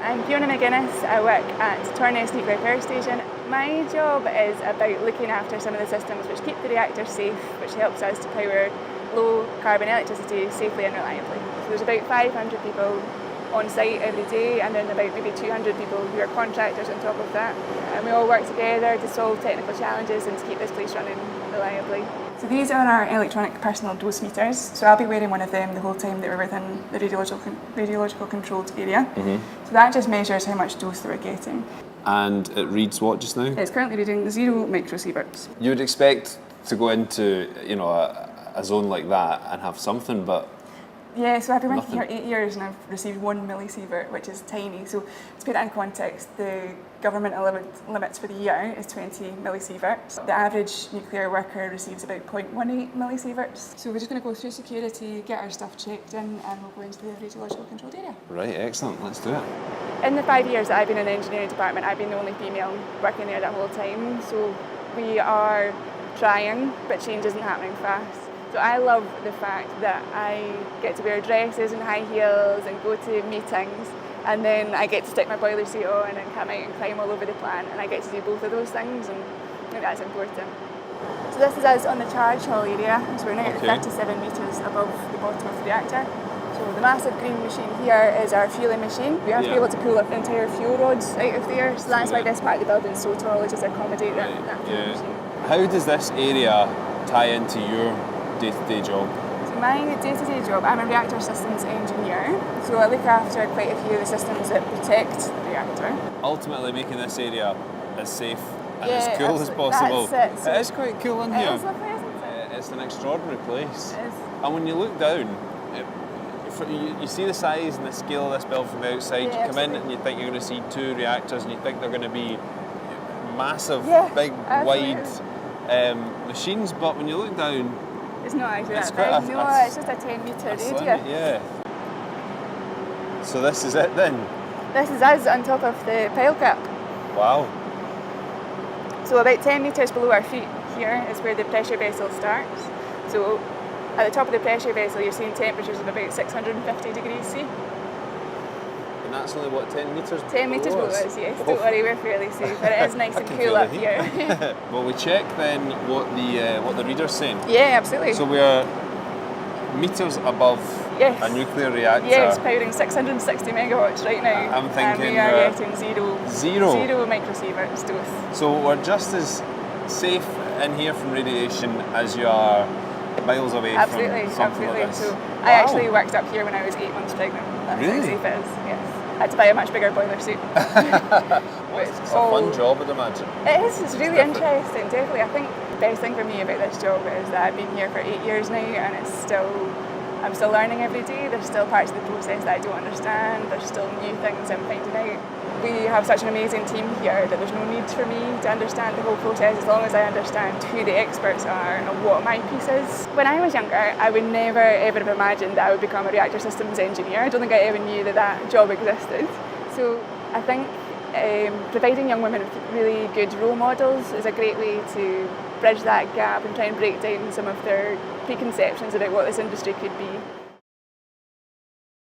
I'm Fiona McGuinness. I work at Torness Nuclear Power Station. My job is about looking after some of the systems which keep the reactors safe, which helps us to power low carbon electricity safely and reliably. So there's about 500 people on site every day, and then about maybe 200 people who are contractors on top of that. And we all work together to solve technical challenges and to keep this place running reliably. So these are our electronic personal dose meters. So I'll be wearing one of them the whole time that we're within the radiological controlled area. So that just measures how much dose that we're getting. And it reads what just now? It's currently reading 0 microsieverts. You would expect to go into, a zone like that and have something, but yeah, so I've been working nothing. here 8 years and I've received 1 millisievert, which is tiny. So to put that in context, the government limits for the year is 20 millisieverts. The average nuclear worker receives about 0.18 millisieverts. So we're just going to go through security, get our stuff checked in, and we'll go into the radiological controlled area. Right, excellent, let's do it. In the 5 years that I've been in the engineering department, I've been the only female working there that whole time. So we are trying, but change isn't happening fast. So I love the fact that I get to wear dresses and high heels and go to meetings, and then I get to stick my boiler suit on and come out and climb all over the plant, and I get to do both of those things, and I think that's important. So this is us on the charge hall area, so we're now at 37 metres above the bottom of the reactor. So the massive green machine here is our fueling machine. We have to be able to pull up the entire fuel rods out of there, so that's why this part of the building is so tall, is just to accommodate that fueling machine. How does this area tie into your day-to-day job? So my day-to-day job, I'm a reactor systems engineer, so I look after quite a few of the systems that protect the reactor. Ultimately making this area as safe and Yeah, as cool as possible. that's it. So it is quite cool in here. It is lovely, isn't it? It's an extraordinary place. It is. And when you look down, you see the size and the scale of this build from the outside. Yeah, you come in absolutely. and you think you're going to see 2 reactors and you think they're going to be massive, big, absolutely. wide machines, but when you look down, It's not actually it's that quite big, no, it's just a 10 metre radius. yeah. So this is it then? This is us on top of the pile cap. Wow. So about 10 metres below our feet here is where the pressure vessel starts. So at the top of the pressure vessel you're seeing temperatures of about 650 degrees C. And that's only what, 10 metres 10 metres below us, yes. Don't worry, we're fairly safe, but it is nice and can cool feel up the here. Well, we check then what the reader's saying. Yeah, absolutely. So we are meters above Yes. a nuclear reactor. Yes, powering 660 megawatts right now. I'm thinking and we are we're getting zero microsieverts dose. So we're just as safe in here from radiation as you are miles away from something like this. So Wow. I actually worked up here when I was 8 months pregnant. That's Really? how safe it is, yes. I had to buy a much bigger boiler suit. It's a fun job, I'd imagine. It is, it's really different. interesting, definitely. I think the best thing for me about this job is that I've been here for 8 years now, and I'm still learning every day. There's still parts of the process that I don't understand. There's still new things I'm finding out. We have such an amazing team here that there's no need for me to understand the whole process as long as I understand who the experts are and what my piece is. When I was younger, I would never ever have imagined that I would become a reactor systems engineer. I don't think I ever knew that job existed. So I think providing young women with really good role models is a great way to bridge that gap and try and break down some of their preconceptions about what this industry could be.